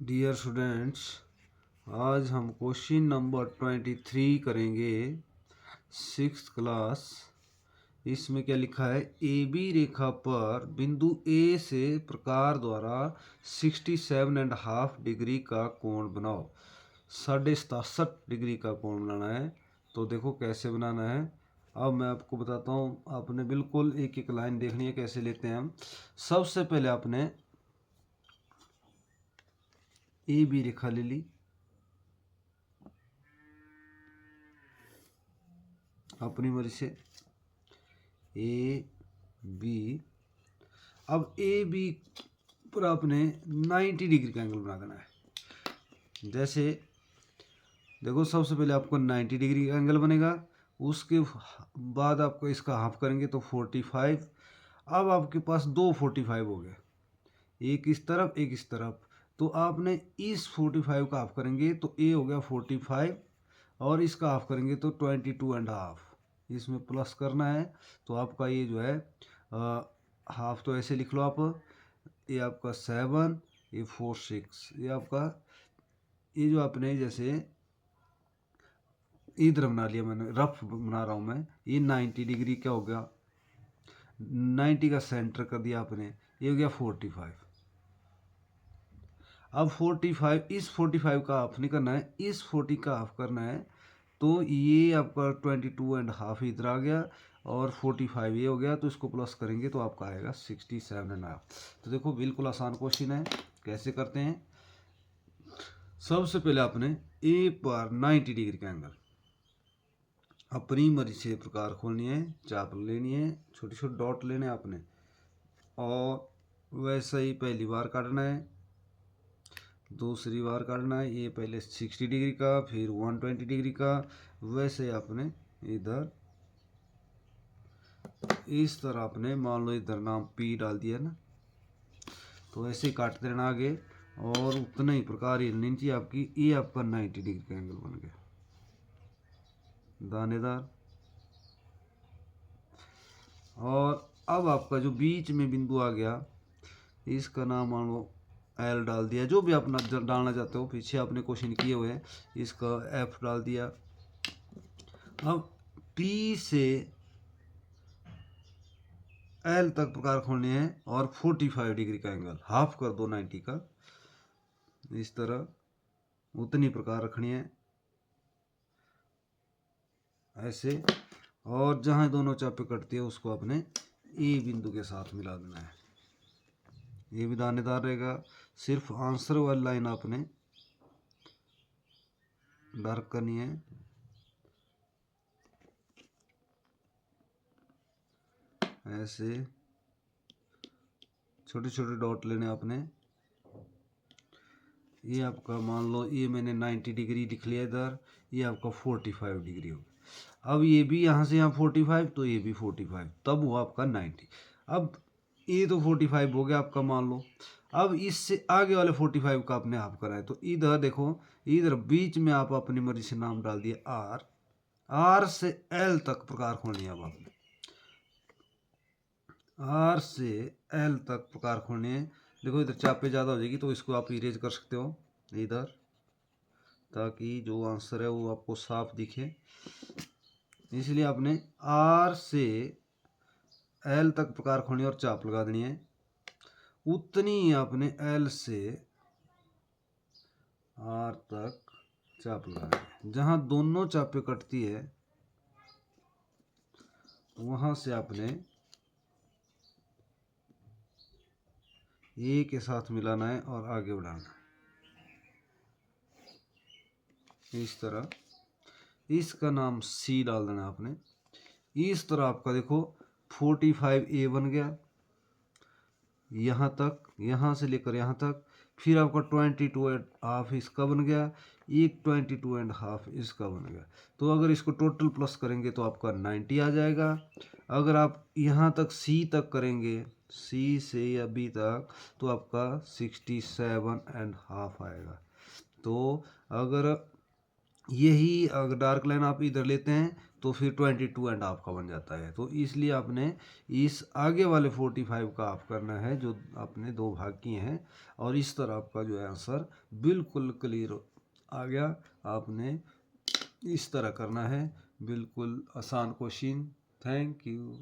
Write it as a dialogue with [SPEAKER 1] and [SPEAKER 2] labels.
[SPEAKER 1] Dear students, आज हम question number 23 करेंगे, 6th क्लास। इसमें क्या लिखा है? ए बी रेखा पर बिंदु ए से प्रकार द्वारा 67.5 डिग्री का कोण बनाओ। 67.5 डिग्री का कोण बनाना है। तो देखो कैसे बनाना है। अब मैं आपको बताता हूँ। आपने बिल्कुल एक एक लाइन देखनी है कैसे लेते हैं हम। सबसे पहले आपने ए बी रेखा ले ली अपनी मर्जी से, ए बी। अब ए बी पर आपने 90 डिग्री का एंगल बना देना है। जैसे देखो, सबसे पहले आपको 90 डिग्री का एंगल बनेगा, उसके बाद आपको इसका हाफ करेंगे तो 45। अब आपके पास दो 45 हो गए, एक इस तरफ एक इस तरफ। तो आपने इस 45 का हाफ करेंगे तो ए हो गया 45, और इसका हाफ करेंगे तो 22.5। इसमें प्लस करना है तो आपका ये जो है हाफ तो ऐसे लिख लो आप। ये आपका 7, ये 4 6, ये आपका, ये जो आपने जैसे इधर बना लिया, मैंने रफ बना रहा हूँ मैं। ये 90 डिग्री क्या हो गया, 90 का सेंटर कर दिया आपने, ये हो गया 45। अब 45, इस 45 का हाफ नहीं करना है, इस 40 का हाफ करना है। तो ये आपका 22.5 इधर आ गया, और 45 ये हो गया। तो इसको प्लस करेंगे तो आपका आएगा 67.5। तो देखो बिल्कुल आसान क्वेश्चन है। कैसे करते हैं? सबसे पहले आपने ए पर 90 डिग्री का एंगल अपनी मर्जी से प्रकार खोलनी है, चाप लेनी है, छोटे छोटे डॉट लेने आपने, और वैसे ही पहली बार काटना है, दूसरी बार काटना है। ये पहले 60 डिग्री का, फिर 120 डिग्री का। वैसे आपने इधर इस तरह आपने मान लो इधर नाम पी डाल दिया ना, तो ऐसे ही काटते रहना आगे, और उतना ही प्रकार हिलनी चाहिए आपकी। ये आपका 90 डिग्री का एंगल बन गया, दानेदार। और अब आपका जो बीच में बिंदु आ गया, इसका नाम मान लो एल डाल दिया, जो भी आप डालना चाहते हो। पीछे आपने क्वेश्चन किए हुए हैं, इसका एफ डाल दिया। अब पी से एल तक प्रकार खोलने हैं, और 45 डिग्री का एंगल हाफ कर दो 90 का, इस तरह उतनी प्रकार रखनी है ऐसे। और जहां दोनों चापे कटती है उसको आपने ए बिंदु के साथ मिला देना है। ये भी दानेदार रहेगा। सिर्फ आंसर वाली लाइन आपने डार्क करनी है, ऐसे छोटे छोटे डॉट लेने आपने। ये आपका मान लो, ये मैंने 90 डिग्री लिख लिया इधर, ये आपका 45 डिग्री हो गया। अब ये भी यहाँ से यहाँ 45, तो ये भी 45, तब हुआ आपका 90। अब ये तो 45 हो गया आपका मान लो। अब इससे आगे वाले 45 का आपने हाफ करा है, तो इधर देखो, इधर बीच में आप अपनी मर्जी से नाम डाल दिए आर। आर से एल तक प्रकार खोलनी है। अब आपने आर से एल तक प्रकार खोलने हैं। देखो इधर चापे ज़्यादा हो जाएगी, तो इसको आप इरेज कर सकते हो इधर, ताकि जो आंसर है वो आपको साफ दिखे। इसलिए आपने आर से एल तक प्रकार खोलनी और चाप लगा देनी है। उतनी ही आपने एल से आर तक चाप लगानी है। जहां दोनों चापे कटती है वहां से आपने ए के साथ मिलाना है और आगे बढ़ाना है इस तरह। इसका नाम सी डाल देना आपने। इस तरह आपका देखो 45 ए बन गया यहाँ तक, यहाँ से लेकर यहाँ तक। फिर आपका 22.5 इसका बन गया, एक 22.5 इसका बन गया। तो अगर इसको टोटल प्लस करेंगे तो आपका 90 आ जाएगा। अगर आप यहाँ तक सी तक करेंगे, सी से या बी तक, तो आपका 67.5 आएगा। तो अगर यही अगर डार्क लाइन आप इधर लेते हैं तो फिर 22.5 का बन जाता है। तो इसलिए आपने इस आगे वाले 45 का आप करना है जो आपने दो भाग किए हैं, और इस तरह आपका जो है आंसर बिल्कुल क्लियर आ गया। आपने इस तरह करना है, बिल्कुल आसान क्वेश्चन। Thank you.